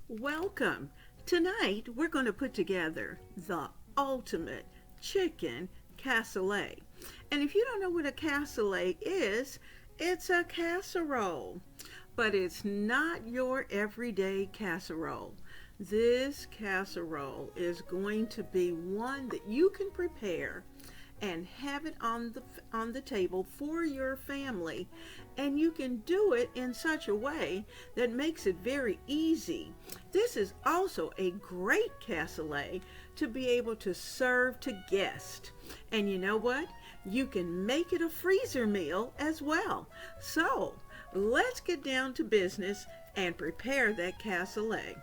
Welcome. Tonight we're going to put together the ultimate chicken cassoulet. And if you don't know what a cassoulet is, it's a casserole. But it's not your everyday casserole. This casserole is going to be one that you can prepare and have it on the table for your family, and you can do it in such a way that makes it very easy. This is also a great cassoulet to be able to serve to guests, and you know what, you can make it a freezer meal as well. So let's get down to business and prepare that cassoulet.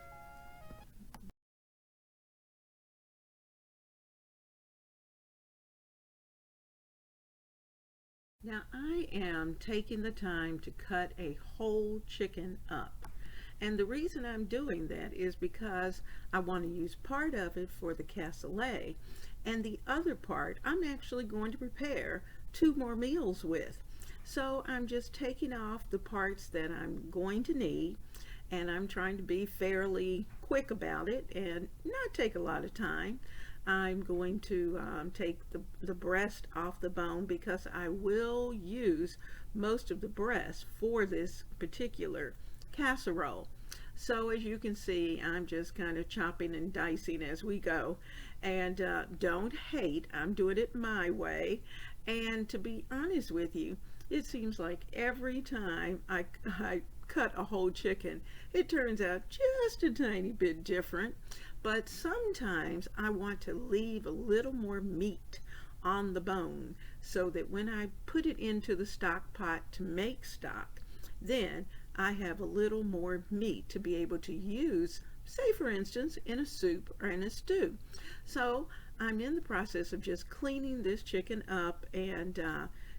Now I am taking the time to cut a whole chicken up. And the reason I'm doing that is because I want to use part of it for the cassoulet, and the other part I'm actually going to prepare two more meals with. So I'm just taking off the parts that I'm going to need, and I'm trying to be fairly quick about it and not take a lot of time. I'm going to take the breast off the bone because I will use most of the breast for this particular casserole. So as you can see, I'm just kind of chopping and dicing as we go. And don't hate, I'm doing it my way. And to be honest with you, it seems like every time I cut a whole chicken, it turns out just a tiny bit different. But sometimes I want to leave a little more meat on the bone so that when I put it into the stock pot to make stock, then I have a little more meat to be able to use, say for instance, in a soup or in a stew. So I'm in the process of just cleaning this chicken up and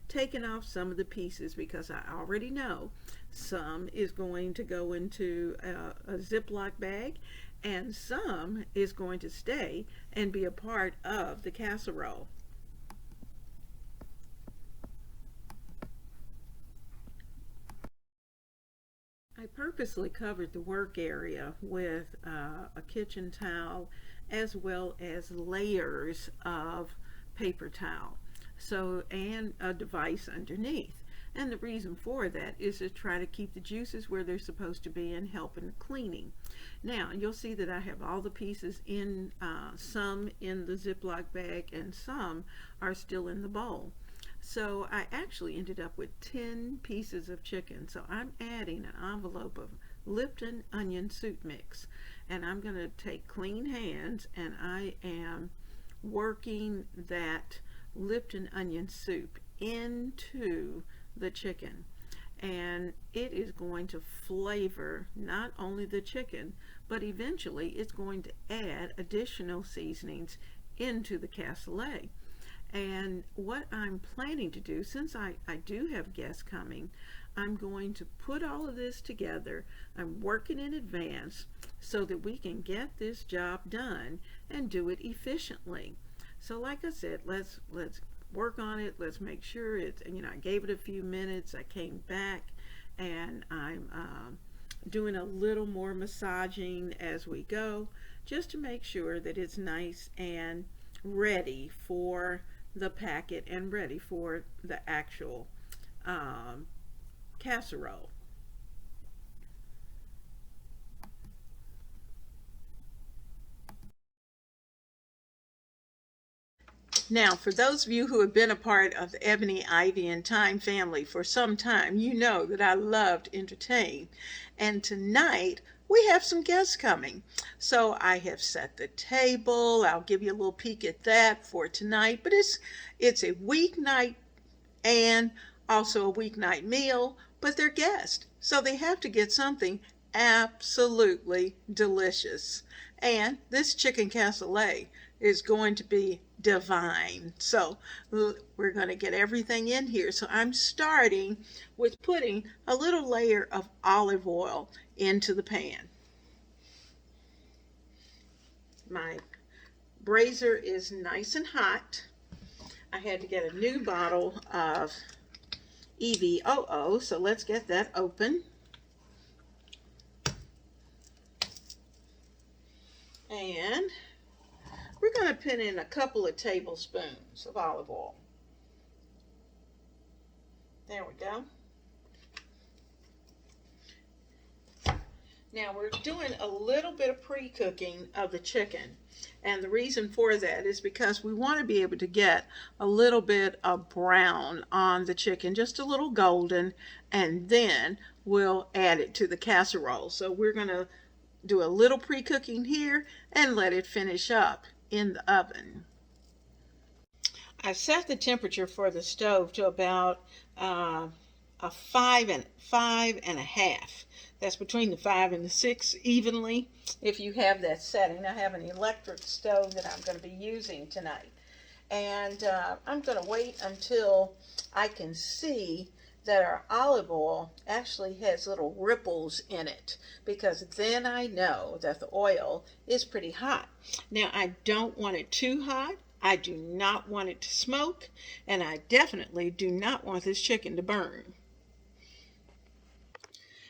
taking off some of the pieces because I already know some is going to go into a Ziploc bag and some is going to stay and be a part of the casserole. I purposely covered the work area with a kitchen towel as well as layers of paper towel, so, and a device underneath. And the reason for that is to try to keep the juices where they're supposed to be and help in the cleaning. Now you'll see that I have all the pieces in, some in the Ziploc bag and some are still in the bowl. So I actually ended up with 10 pieces of chicken. So I'm adding an envelope of Lipton onion soup mix. And I'm going to take clean hands and I am working that Lipton onion soup into the chicken. And it is going to flavor not only the chicken, but eventually it's going to add additional seasonings into the cassoulet. And what I'm planning to do, since I do have guests coming, I'm going to put all of this together. I'm working in advance so that we can get this job done and do it efficiently. So like I said, let's work on it. Let's make sure it's, I gave it a few minutes. I came back and I'm doing a little more massaging as we go, just to make sure that it's nice and ready for the packet and ready for the actual casserole. Now, for those of you who have been a part of the Ebony, Ivy, and Thyme family for some time, you know that I love to entertain. And tonight, we have some guests coming. So I have set the table. I'll give you a little peek at that for tonight. But it's a weeknight and also a weeknight meal, but they're guests. So they have to get something absolutely delicious. And this chicken cassoulet is going to be divine. So we're going to get everything in here. So I'm starting with putting a little layer of olive oil into the pan. My brazier is nice and hot. I had to get a new bottle of EVOO, so let's get that open. And we're going to put in a couple of tablespoons of olive oil. There we go. Now we're doing a little bit of pre-cooking of the chicken. And the reason for that is because we want to be able to get a little bit of brown on the chicken, just a little golden, and then we'll add it to the casserole. So we're going to do a little pre-cooking here and let it finish up in the oven. I set the temperature for the stove to about a five and a half. That's between the 5 and the 6 evenly, if you have that setting. I have an electric stove that I'm going to be using tonight. And I'm going to wait until I can see that our olive oil actually has little ripples in it, because then I know that the oil is pretty hot. Now, I don't want it too hot. I do not want it to smoke, and I definitely do not want this chicken to burn.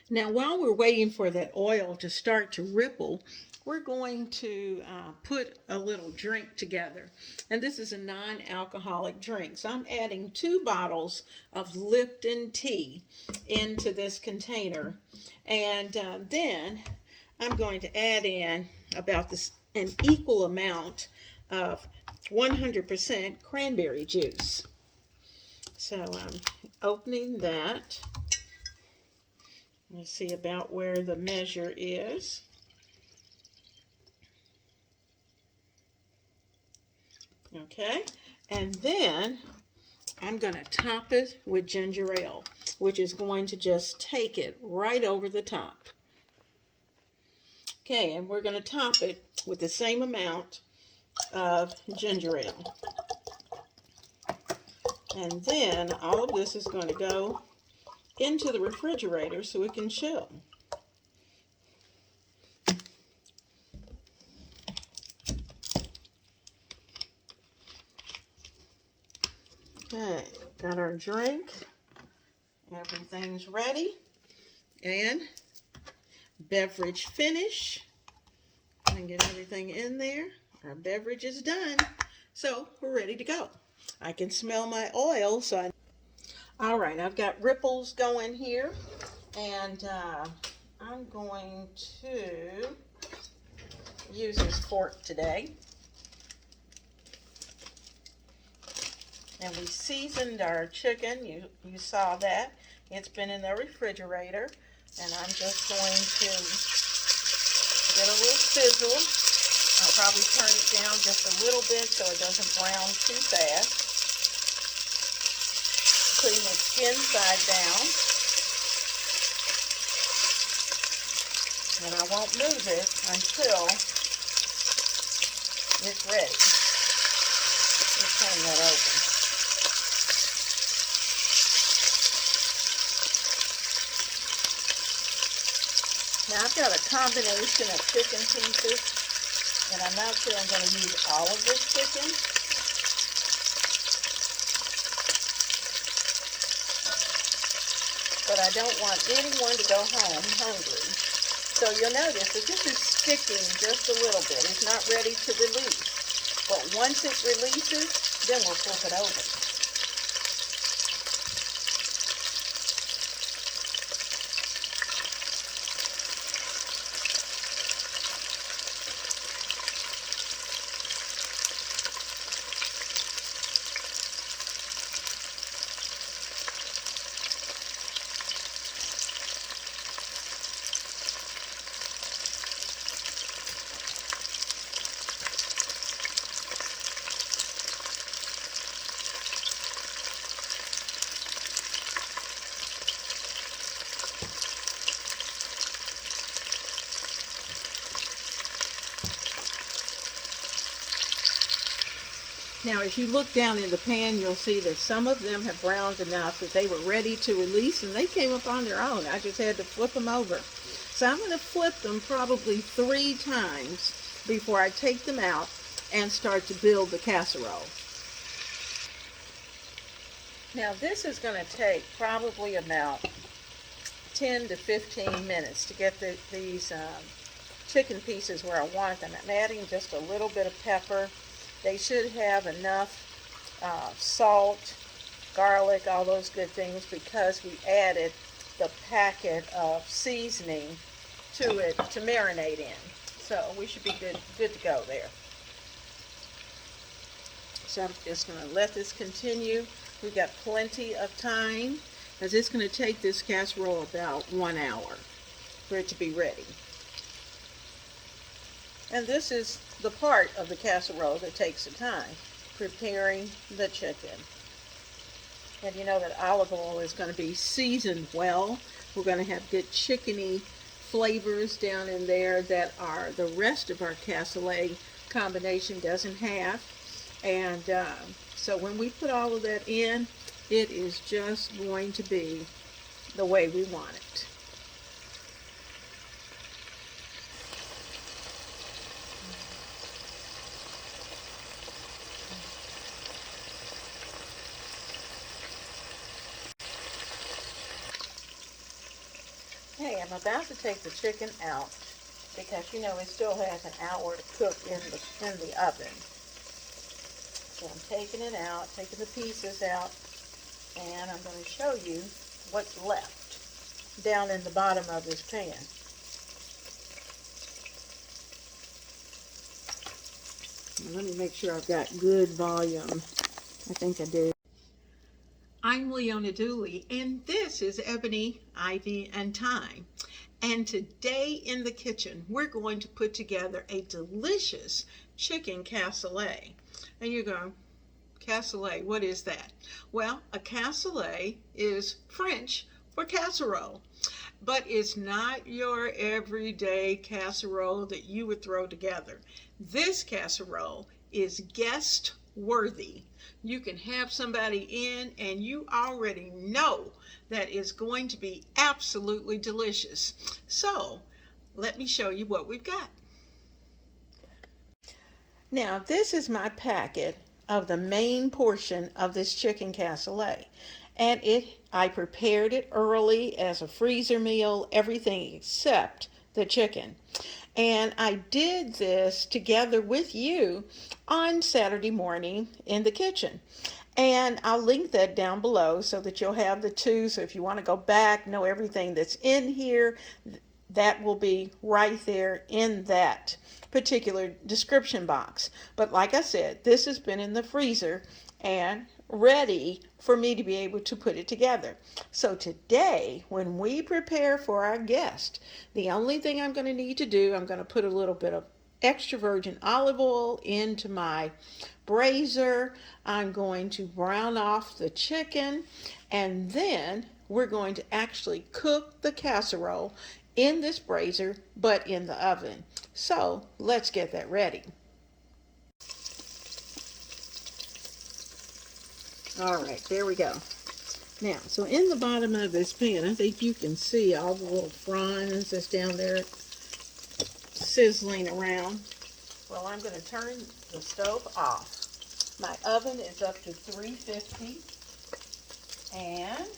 Now, while we're waiting for that oil to start to ripple, we're going to put a little drink together. And this is a non-alcoholic drink. So I'm adding 2 bottles of Lipton tea into this container. And then I'm going to add in about an equal amount of 100% cranberry juice. So I'm opening that. Let's see about where the measure is. Okay, and then I'm going to top it with ginger ale, which is going to just take it right over the top. Okay, and we're going to top it with the same amount of ginger ale. And then all of this is going to go into the refrigerator so it can chill. Okay, got our drink. Everything's ready. And beverage finish. And get everything in there. Our beverage is done. So we're ready to go. I can smell my oil, so all right, I've got ripples going here, and I'm going to use this fork today. And we seasoned our chicken. You saw that. It's been in the refrigerator, and I'm just going to get a little sizzle. I'll probably turn it down just a little bit so it doesn't brown too fast. Putting the skin side down, and I won't move it until it's ready. Let's turn that open. Now I've got a combination of chicken pieces, and I'm not sure I'm going to use all of this chicken. But I don't want anyone to go home hungry. So you'll notice that this is sticking just a little bit. It's not ready to release. But once it releases, then we'll flip it over. Now, as you look down in the pan, you'll see that some of them have browned enough that they were ready to release, and they came up on their own. I just had to flip them over. So I'm going to flip them probably 3 times before I take them out and start to build the casserole. Now, this is going to take probably about 10 to 15 minutes to get these chicken pieces where I want them. I'm adding just a little bit of pepper. They should have enough salt, garlic, all those good things, because we added the packet of seasoning to it to marinate in. So we should be good to go there. So I'm just going to let this continue. We've got plenty of time, because it's going to take this casserole about 1 hour for it to be ready. And this is the part of the casserole that takes the time, preparing the chicken. And you know that olive oil is going to be seasoned well. We're going to have good chickeny flavors down in there that are the rest of our cassoulet combination doesn't have. And so when we put all of that in, it is just going to be the way we want it. Okay, I'm about to take the chicken out because you know it still has an hour to cook in the oven. So I'm taking it out, taking the pieces out, and I'm going to show you what's left down in the bottom of this pan. Let me make sure I've got good volume. I think I do. I'm Leona Dooley, and this is Ebony, Ivy, and Thyme. And today in the kitchen, we're going to put together a delicious chicken cassoulet. And you're going, cassoulet, what is that? Well, a cassoulet is French for casserole, but it's not your everyday casserole that you would throw together. This casserole is guest worthy. You can have somebody in and you already know that it's going to be absolutely delicious. So let me show you what we've got. Now this is my packet of the main portion of this chicken cassoulet, and I prepared it early as a freezer meal, everything except the chicken. And I did this together with you on Saturday morning in the kitchen. And I'll link that down below so that you'll have the two. So if you want to go back, know everything that's in here, that will be right there in that particular description box. But like I said, this has been in the freezer and ready for me to be able to put it together. So today, when we prepare for our guest, the only thing I'm going to need to do, I'm going to put a little bit of extra virgin olive oil into my braiser. I'm going to brown off the chicken, and then we're going to actually cook the casserole in this braiser, but in the oven. So let's get that ready. All right, there we go. Now, so in the bottom of this pan, I think you can see all the little fronds that's down there sizzling around. Well, I'm going to turn the stove off. My oven is up to 350, and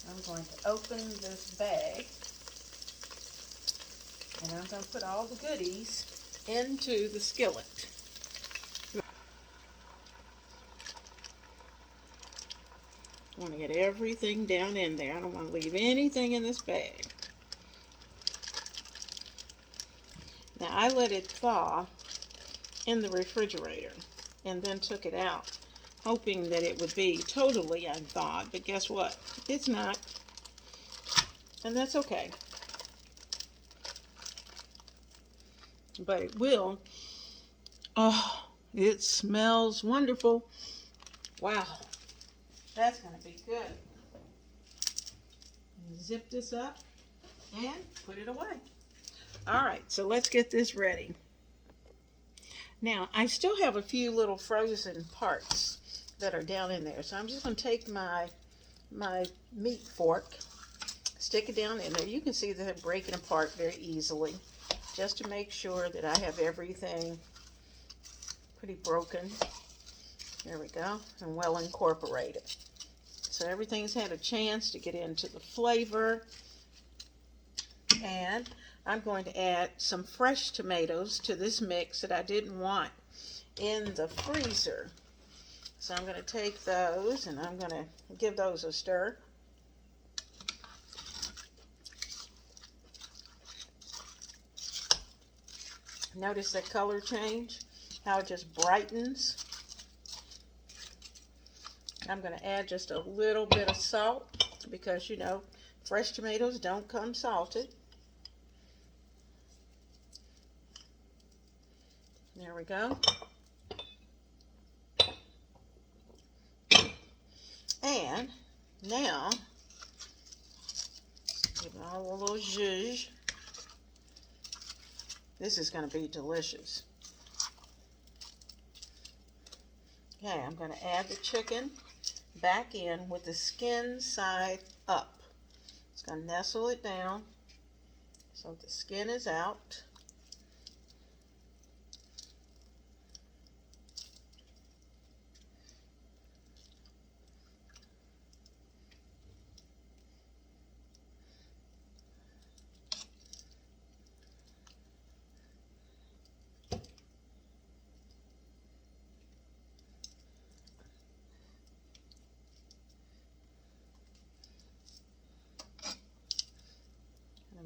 I'm going to open this bag, and I'm going to put all the goodies into the skillet. I want to get everything down in there. I don't want to leave anything in this bag. Now, I let it thaw in the refrigerator and then took it out, hoping that it would be totally unthawed. But guess what? It's not. And that's okay. But it will. Oh, it smells wonderful. Wow. That's going to be good. Zip this up and put it away. All right, so let's get this ready. Now, I still have a few little frozen parts that are down in there. So I'm just going to take my meat fork, stick it down in there. You can see that they're breaking apart very easily, just to make sure that I have everything pretty broken. There we go, and well incorporated. So everything's had a chance to get into the flavor. And I'm going to add some fresh tomatoes to this mix that I didn't want in the freezer. So I'm going to take those and I'm going to give those a stir. Notice that color change, how it just brightens. I'm going to add just a little bit of salt because, you know, fresh tomatoes don't come salted. There we go. And now, give it all a little zhuzh. This is going to be delicious. Okay, I'm going to add the chicken back in with the skin side up. It's going to nestle it down so the skin is out.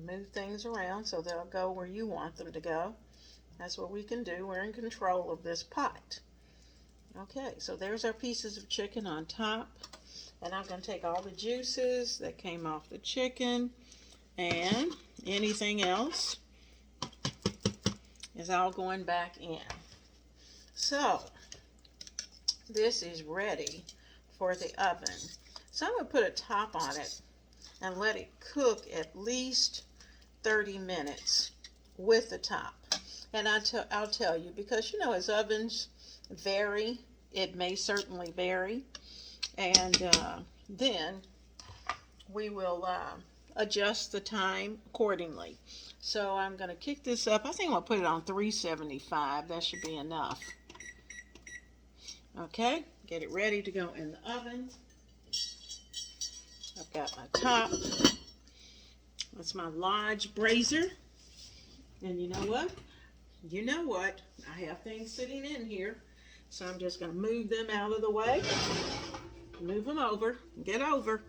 Move things around so they'll go where you want them to go. That's what we can do. We're in control of this pot. Okay, so there's our pieces of chicken on top. And I'm going to take all the juices that came off the chicken and anything else is all going back in. So this is ready for the oven. So I'm going to put a top on it and let it cook at least 30 minutes with the top. And I'll tell you, because you know, as ovens vary, it may certainly vary, and then we will adjust the time accordingly. So I'm going to kick this up. I think I'll put it on 375. That should be enough. Okay, get it ready to go in the oven. I've got my top. That's my Lodge brazier. And you know what? You know what? I have things sitting in here. So I'm just going to move them out of the way. Move them over. Get over.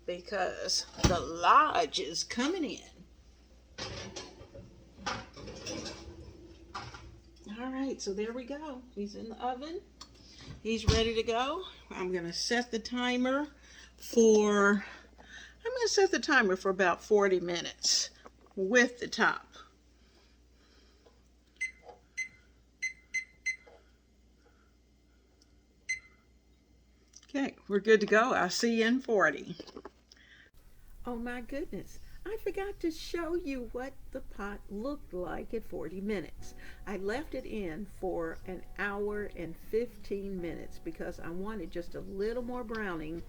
Because the Lodge is coming in. All right, so there we go. He's in the oven. He's ready to go. I'm going to set the timer for... I'm going to set the timer for about 40 minutes with the top. Okay, we're good to go. I'll see you in 40. Oh my goodness, I forgot to show you what the pot looked like at 40 minutes. I left it in for an hour and 15 minutes because I wanted just a little more browning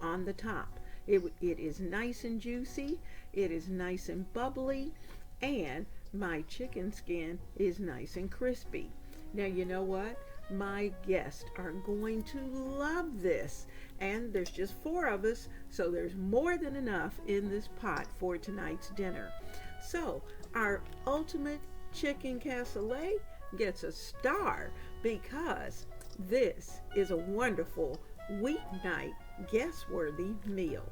on the top. It is nice and juicy, it is nice and bubbly, and my chicken skin is nice and crispy. Now you know what? My guests are going to love this. And there's just 4 of us, so there's more than enough in this pot for tonight's dinner. So our ultimate chicken cassoulet gets a star because this is a wonderful weeknight guest-worthy meal.